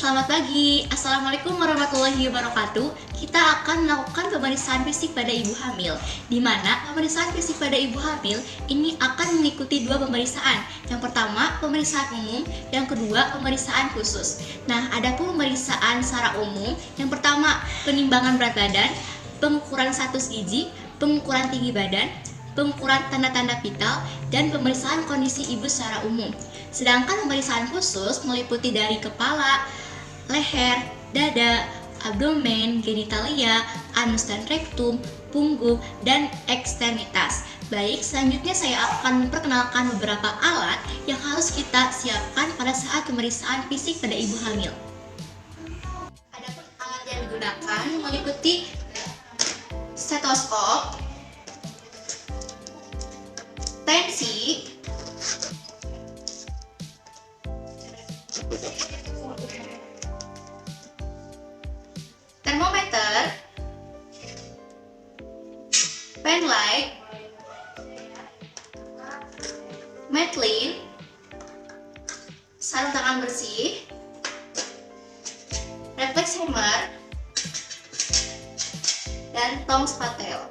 Selamat pagi, Assalamualaikum warahmatullahi wabarakatuh. Kita akan melakukan pemeriksaan fisik pada ibu hamil, di mana pemeriksaan fisik pada ibu hamil ini akan mengikuti dua pemeriksaan. Yang pertama, pemeriksaan umum, yang kedua, pemeriksaan khusus. Nah, ada pun pemeriksaan secara umum. Yang pertama, penimbangan berat badan, pengukuran status gizi, pengukuran tinggi badan, pengukuran tanda-tanda vital, dan pemeriksaan kondisi ibu secara umum. Sedangkan pemeriksaan khusus meliputi dari kepala, leher, dada, abdomen, genitalia, anus dan rektum, punggung, dan ekstremitas. Baik, selanjutnya saya akan memperkenalkan beberapa alat yang harus kita siapkan pada saat pemeriksaan fisik pada ibu hamil. Adapun alat yang digunakan meliputi stetoskop, tensi, termometer, pen light, Medline, sarung tangan bersih, reflex hammer, dan tong spatel.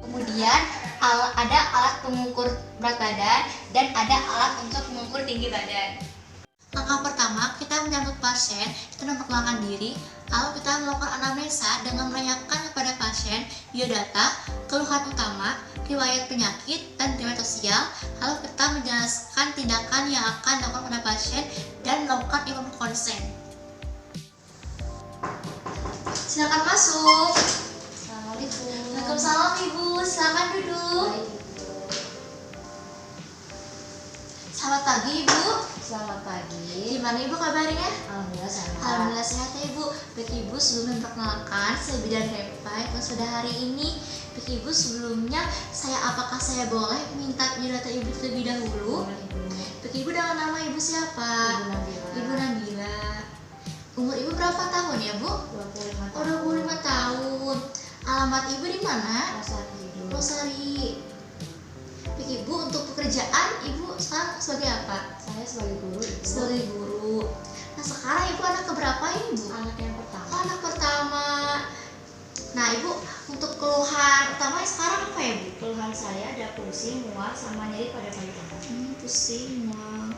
Kemudian ada alat pengukur berat badan dan ada alat untuk mengukur tinggi badan. Langkah pertama, kita menyambut pasien, kita memperkenalkan diri, lalu kita melakukan anamnesa dengan menanyakan kepada pasien biodata, keluhan utama, riwayat penyakit, dan riwayat sosial. Lalu kita menjelaskan tindakan yang akan dilakukan pada pasien dan melakukan informasi konsen. Silakan masuk. Assalamualaikum. Waalaikumsalam Ibu, silakan duduk. Selamat pagi Ibu. Selamat pagi. Gimana Ibu kabarnya? Alhamdulillah sehat. Alhamdulillah sehat ya Ibu. Baik Ibu, sebelum memperkenalkan saya Bidan Repai kelas pada hari ini. Baik Ibu, sebelumnya apakah saya boleh minta biodata Ibu terlebih dahulu? Baik Ibu, dengan nama Ibu siapa? Ibu Nabila. Ibu Nabila. Umur Ibu berapa tahun ya Bu? 25 Oh, 25 tahun. Alamat Ibu di mana? Rosari. Rosari. Baik Ibu, untuk pekerjaan Ibu sekarang sebagai apa? Saya sebagai guru. Ibu. Sebagai guru. Nah, sekarang Ibu anak keberapa ini Bu? Anak yang pertama. Oh, anak pertama. Nah Ibu, untuk keluhan utama sekarang apa ya Bu? Keluhan saya ada pusing, mual, sama nyeri pada bagian tangan. Pusing, mual.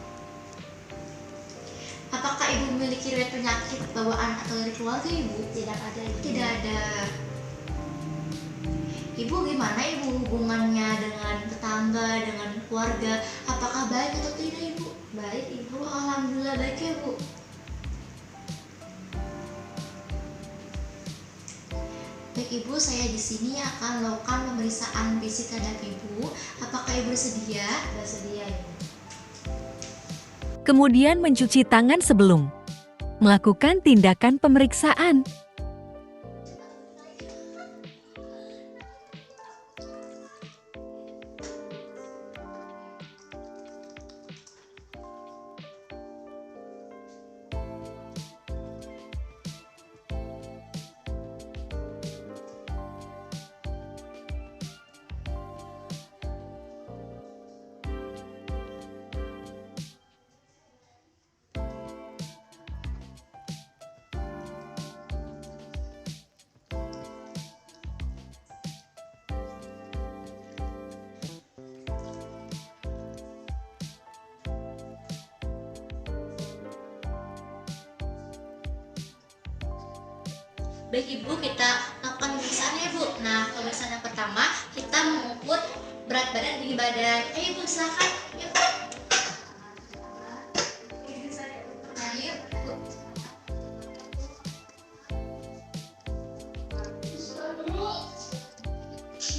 Apakah Ibu memiliki riwayat penyakit bawaan atau dari keluarga Ibu? Tidak ada. Ibu. Tidak ada. Ibu, gimana Ibu hubungannya dengan tetangga, dengan keluarga? Apakah baik atau tidak Ibu? Baik Ibu. Oh, alhamdulillah baik ya Bu. Baik Ibu, saya di sini akan melakukan pemeriksaan fisik terhadap Ibu. Apakah Ibu bersedia? Bersedia Ibu. Kemudian mencuci tangan sebelum melakukan tindakan pemeriksaan. Baik Ibu, kita lakukan pemeriksaan ya Bu. Nah, pemeriksaan yang pertama kita mengukur berat badan, tinggi badan. Ayo Ibu, silakan. Yuk. Nah, yuk Bu.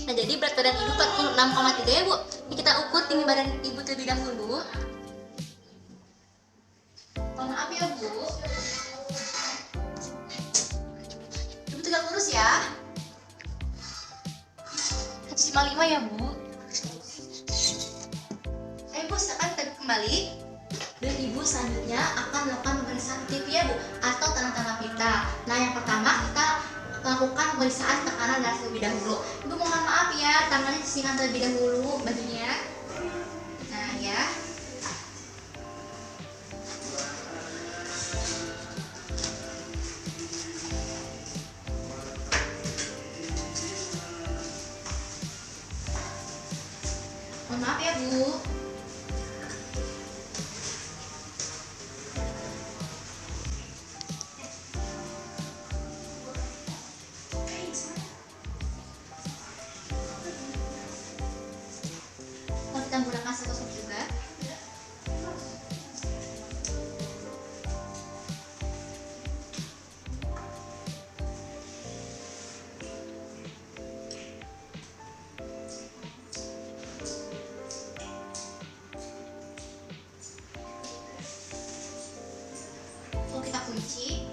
Nah, jadi berat badan Ibu 46,3 ya Bu. Ini kita ukur tinggi badan Ibu terlebih dahulu. Mohon maaf ya Bu. Ibu tegak lurus ya. 155 ya Bu. Ayo Bu, silakan tegak kembali. Dan Ibu selanjutnya akan melakukan pemeriksaan TIP ya Bu, atau tanda-tanda vital. Nah, yang pertama kita lakukan pemeriksaan tekanan darah terlebih dahulu. Ibu mohon maaf ya, tangannya disingkat terlebih dahulu bajunya. Nah ya. Bu. Kalau kita menggunakan stetoskop juga. Kalau kita kunci,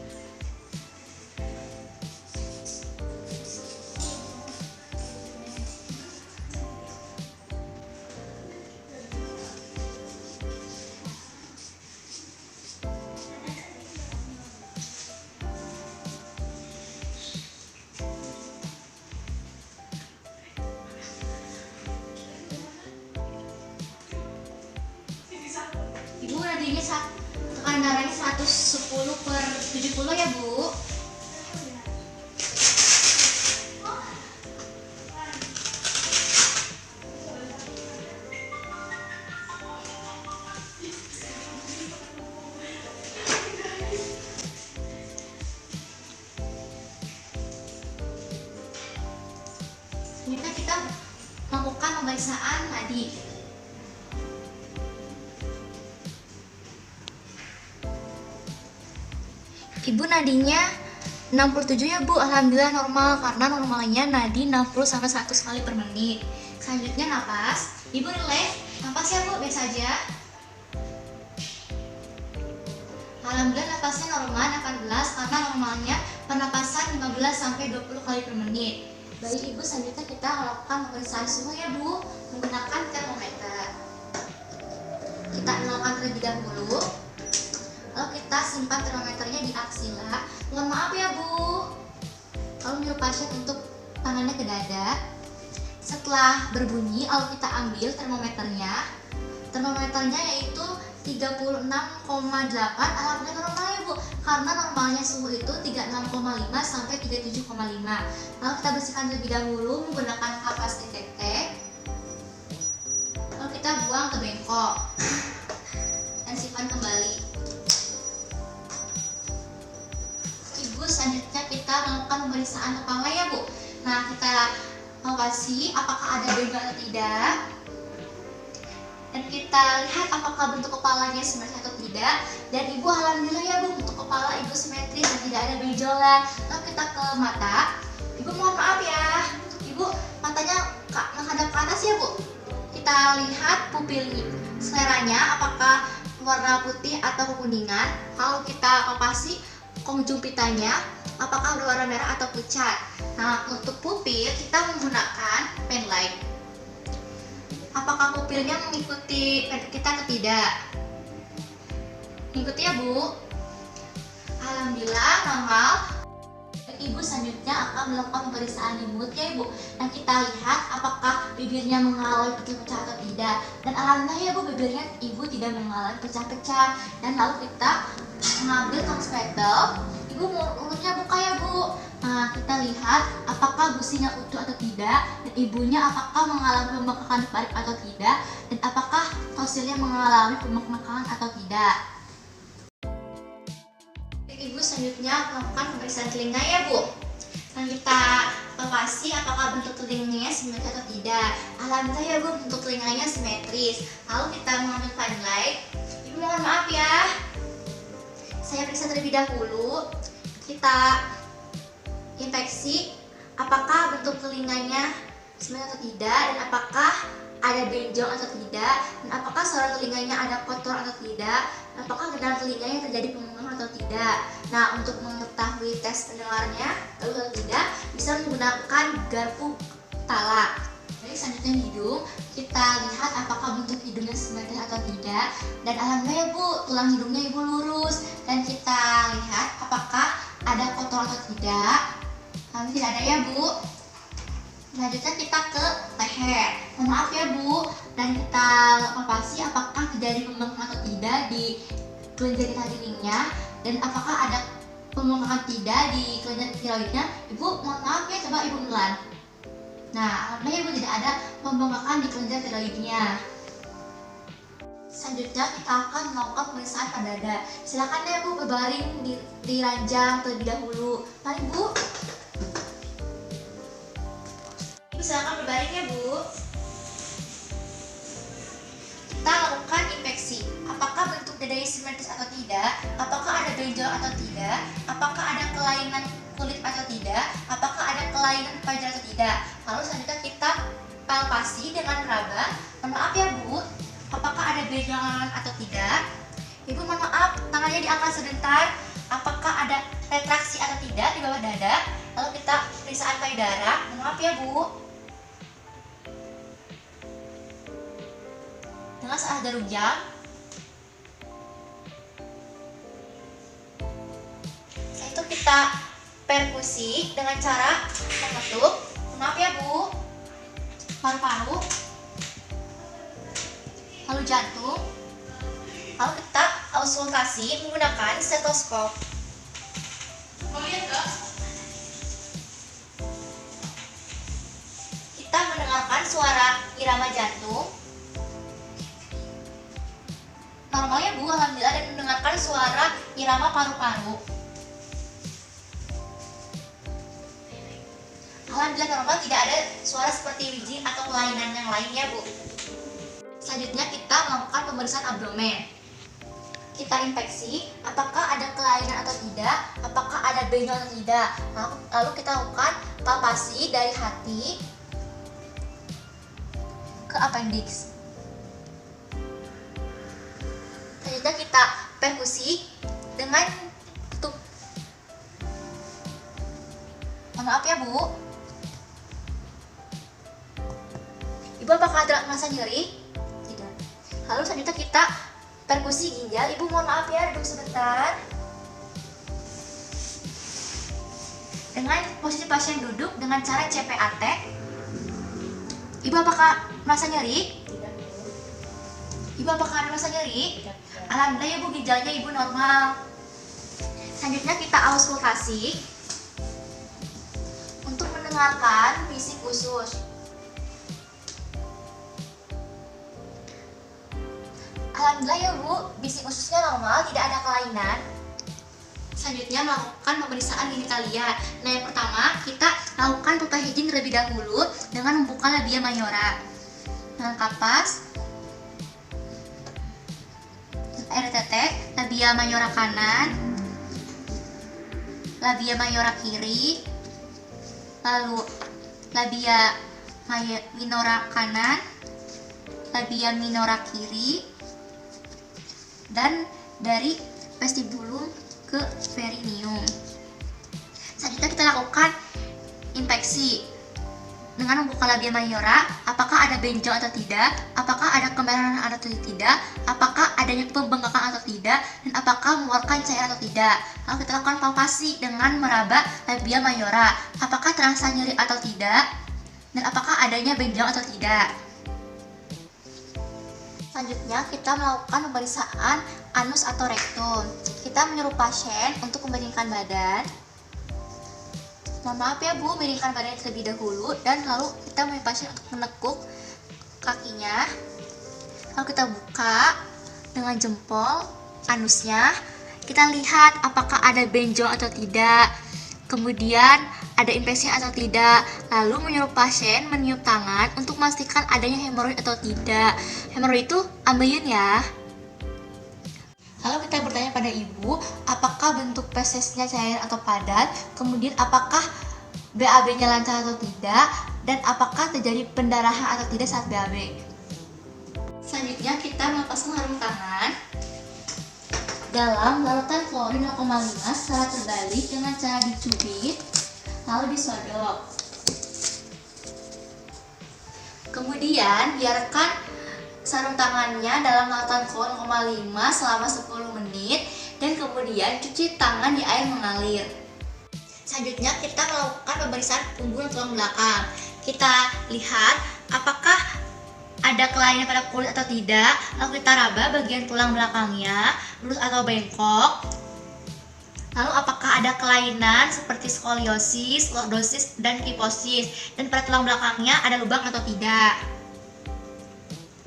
Ibu nadinya tekanan darahnya 110/70 ya Bu. Selanjutnya kita melakukan pemeriksaan nadi. Ibu nadinya 67 ya Bu, alhamdulillah normal karena normalnya nadi 60-100 kali per menit. Selanjutnya napas, Ibu relax, napas ya Bu, biasa aja. Alhamdulillah napasnya normal 18 karena normalnya pernapasan 15-20 kali per menit. Baik Ibu, selanjutnya kita melakukan pemeriksaan suhu ya Bu, menggunakan termometer. Kita nolkan terlebih dahulu. Lalu kita simpan termometernya di aksila. Mohon maaf ya Bu, kalau menyuruh pasien untuk tangannya ke dada. Setelah berbunyi, lalu kita ambil termometernya. Termometernya yaitu 36,8. Alhamdulillah normal ya Bu, karena normalnya suhu itu 36,5 sampai 37,5. Lalu kita bersihkan terlebih dahulu menggunakan kapas detektek. Lalu kita buang ke bengkok dan simpan kembali. Selanjutnya kita melakukan pemeriksaan kepala ya Bu. Nah, kita palpasi apakah ada benjol atau tidak, dan kita lihat apakah bentuk kepalanya simetris atau tidak. Dan Ibu alhamdulillah ya Bu, bentuk kepala Ibu simetris dan tidak ada benjolan. Lalu kita ke mata. Ibu mohon maaf ya, Ibu matanya menghadap ke atas ya Bu. Kita lihat pupil seleranya apakah warna putih atau kekuningan. Kalau kita palpasi konjungtivitanya apakah berwarna merah atau pucat. Nah, untuk pupil kita menggunakan pen light. Apakah pupilnya mengikuti pen kita atau tidak? Mengikuti ya Bu. Alhamdulillah normal. Ibu selanjutnya akan melakukan pemeriksaan di mulut ya Ibu. Dan kita lihat apakah bibirnya mengalami pecah-pecah atau tidak. Dan alhamdulillah ya Bu, bibirnya Ibu tidak mengalami pecah-pecah. Dan lalu kita mengambil tong spidol. Ibu mulutnya buka ya Bu. Nah, kita lihat apakah gusinya utuh atau tidak, dan ibunya apakah mengalami pembengkakan paru atau tidak, dan apakah fosilnya mengalami pembengkakan atau tidak. Ibu selanjutnya melakukan pemeriksaan telinga ya Bu. Dan kita palpasi apakah bentuk telinganya simetris atau tidak. Alhamdulillah ya Bu, bentuk telinganya simetris. Lalu kita mengambil fine light. Ibu mohon maaf ya, saya periksa terlebih dahulu. Kita infeksi apakah bentuk telinganya simetris atau tidak, dan apakah ada benjol atau tidak, dan apakah suara telinganya ada kotor atau tidak, dan apakah gendang telinganya terjadi pembengkakan atau tidak. Nah, untuk mengetahui tes pendengarnya atau tidak, bisa menggunakan garpu tala. Jadi selanjutnya hidung, kita lihat apakah bentuk hidungnya simetris atau tidak. Dan alhamdulillah ya Bu, tulang hidungnya Ibu lurus. Dan kita lihat apakah ada kotor atau tidak. Kami tidak ada ya Bu. Selanjutnya kita ke leher. Mohon maaf ya Bu, dan kita palpasi apakah terjadi pembengkakan atau tidak di kelenjar getah geningnya, dan apakah ada pembengkakan tidak di kelenjar tiroidnya. Ibu mohon maaf ya, coba Ibu menelan. Nah, alhamdulillah Ibu tidak ada pembengkakan di kelenjar tiroidnya. Selanjutnya kita akan melakukan pemeriksaan pada dada. Silakan ya Bu berbaring di ranjang terlebih dahulu. Mari Bu. Ibu silakan berbaring ya Bu. Kita lakukan inspeksi. Apakah bentuk dadanya simetris atau tidak? Apakah ada benjol atau tidak? Apakah ada kelainan kulit atau tidak? Apakah ada kelainan pelajar atau tidak? Lalu selanjutnya kita palpasi dengan meraba. Mohon maaf ya Bu, apakah ada benjolan atau tidak? Ibu mohon maaf, tangannya diangkat sebentar. Apakah ada retraksi atau tidak di bawah dada? Lalu kita pemeriksaan payudara. Mohon maaf ya Bu. Dengan salah jarum jam. Setelah itu kita perkusi dengan cara mengetuk. Maaf ya Bu. Paru-paru, lalu jantung, lalu kita auskultasi menggunakan stetoskop. Kita mendengarkan suara irama jantung. Normalnya Bu, alhamdulillah, dan mendengarkan suara irama paru-paru. Alhamdulillah normal, tidak ada suara seperti wheezing atau kelainan yang lainnya Bu. Selanjutnya kita melakukan pemeriksaan abdomen. Kita inspeksi apakah ada kelainan atau tidak, apakah ada benjol atau tidak. Lalu kita lakukan palpasi dari hati ke appendix. Selanjutnya kita perkusi dengan tutup. Maaf ya Bu. Ibu apakah ada merasa nyeri? Tidak. Lalu selanjutnya kita perkusi ginjal. Ibu mohon maaf ya, duduk sebentar. Dengan posisi pasien duduk dengan cara CPAT. Ibu apakah merasa nyeri? Tidak. Ibu apakah ada merasa nyeri? Alhamdulillah ya Bu, ginjalnya Ibu normal. Selanjutnya kita auskultasi untuk mendengarkan bisik usus. Alhamdulillah ya Bu, bisik ususnya normal, tidak ada kelainan. Selanjutnya melakukan pemeriksaan genitalia. Nah, yang pertama kita lakukan pulpahiding terlebih dahulu dengan membuka labia mayora dengan kapas, air tetek, labia mayora kanan, labia mayora kiri, lalu labia minora kanan, labia minora kiri, dan dari vestibulum ke perineum. Selanjutnya kita lakukan inspeksi dengan membuka labia mayora, apakah ada benjol atau tidak, apakah ada kemerahan atau tidak, apakah adanya pembengkakan atau tidak, dan apakah mengeluarkan cairan atau tidak. Lalu kita lakukan palpasi dengan meraba labia mayora, apakah terasa nyeri atau tidak, dan apakah adanya benjol atau tidak. Selanjutnya kita melakukan pemeriksaan anus atau rektum. Kita menyuruh pasien untuk membaringkan badan. Mohon maaf ya Bu, miringkan badannya terlebih dahulu, dan lalu kita meminta pasien untuk menekuk kakinya. Lalu kita buka dengan jempol anusnya. Kita lihat apakah ada benjol atau tidak, kemudian ada infeksi atau tidak. Lalu menyuruh pasien meniup tangan untuk memastikan adanya hemoroid atau tidak. Hemoroid itu ambeien ya. Lalu kita bertanya pada ibu, apakah bentuk fesesnya cair atau padat, kemudian apakah BAB-nya lancar atau tidak, dan apakah terjadi pendarahan atau tidak saat BAB. Selanjutnya kita melepaskan sarung tangan dalam larutan klorin 0,5 secara terbalik dengan cara dicubit, lalu disodok. Kemudian biarkan sarung tangannya dalam larutan klorin 0,5 selama 10 menit, dan kemudian cuci tangan di air mengalir. Selanjutnya kita melakukan pemeriksaan punggung tulang belakang. Kita lihat apakah ada kelainan pada kulit atau tidak. Lalu kita raba bagian tulang belakangnya, lurus atau bengkok. Lalu apakah ada kelainan seperti skoliosis, lordosis, dan kifosis, dan pada tulang belakangnya ada lubang atau tidak.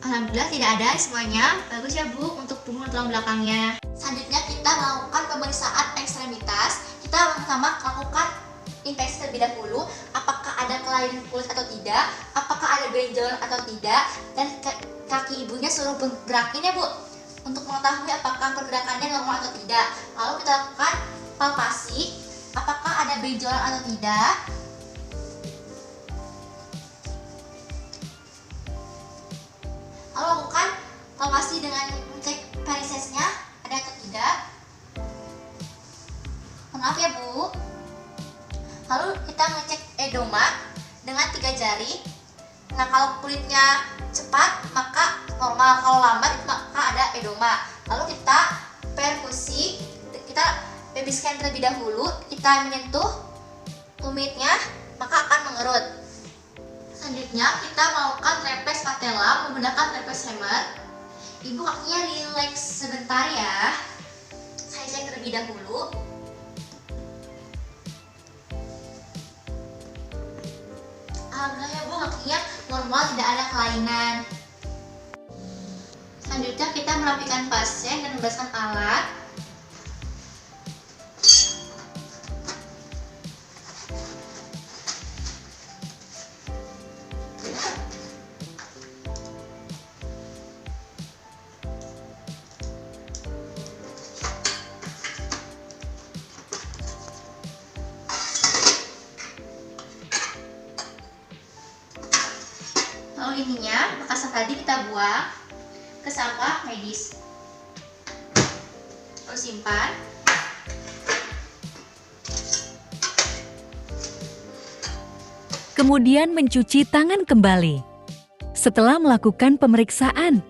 Alhamdulillah tidak ada semuanya. Bagus ya Bu untuk punggung tulang belakangnya. Selanjutnya kita melakukan pemeriksaan ekstremitas. Kita pertama lakukan inspeksi terlebih dahulu, apakah ada kelainan kulit atau tidak, apakah ada benjolan atau tidak, dan kaki ibunya suruh bergerakin ya Bu, untuk mengetahui apakah pergerakannya normal atau tidak. Lalu kita lakukan palpasi, apakah ada benjolan atau tidak. Lalu lakukan palpasi dengan mengecek varisesnya ada atau tidak. Maaf ya Bu. Lalu kita ngecek edema dengan 3 jari. Nah, kalau kulitnya cepat maka normal, kalau lambat maka ada edema. Lalu kita perkusi, kita baby scan terlebih dahulu, kita menyentuh tumitnya maka akan mengerut. Selanjutnya kita melakukan trapeze patella menggunakan trapeze hammer. Ibu kakinya relax sebentar ya. Saya cek terlebih dahulu. Alhamdulillah ya Bu, kakinya normal, tidak ada kelainan. Selanjutnya kita merapikan pasien dan membebaskan alat. Lalu ininya, bekas tadi kita buang ke sampah medis. Lalu simpan. Kemudian mencuci tangan kembali. Setelah melakukan pemeriksaan,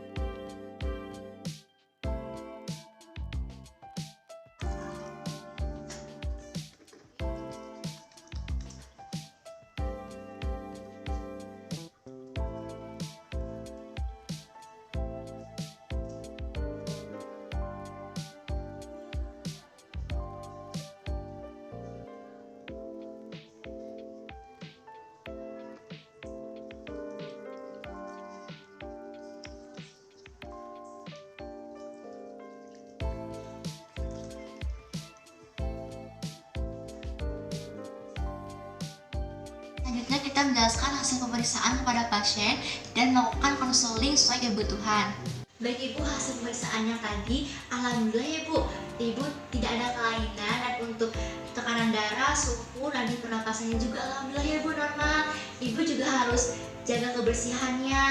selanjutnya kita menjelaskan hasil pemeriksaan kepada pasien dan melakukan konseling sesuai kebutuhan. Baik Ibu, hasil pemeriksaannya tadi, alhamdulillah ya Bu, Ibu tidak ada kelainan, dan untuk tekanan darah, suhu, nadi pernapasannya juga alhamdulillah ya Bu normal. Ibu juga harus jaga kebersihannya,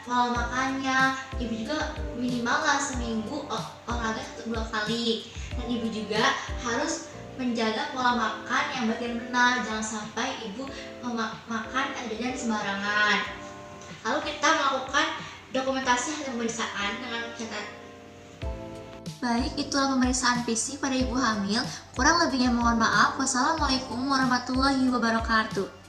pola makannya. Ibu juga minimal lah seminggu olahraga 1-2 kali, dan Ibu juga harus menjaga pola makan yang baik dan benar. Jangan sampai Ibu makan jajan sembarangan. Lalu kita melakukan dokumentasi hasil pemeriksaan dengan mencatat. Baik, itulah pemeriksaan fisik pada ibu hamil. Kurang lebihnya mohon maaf. Wassalamualaikum warahmatullahi wabarakatuh.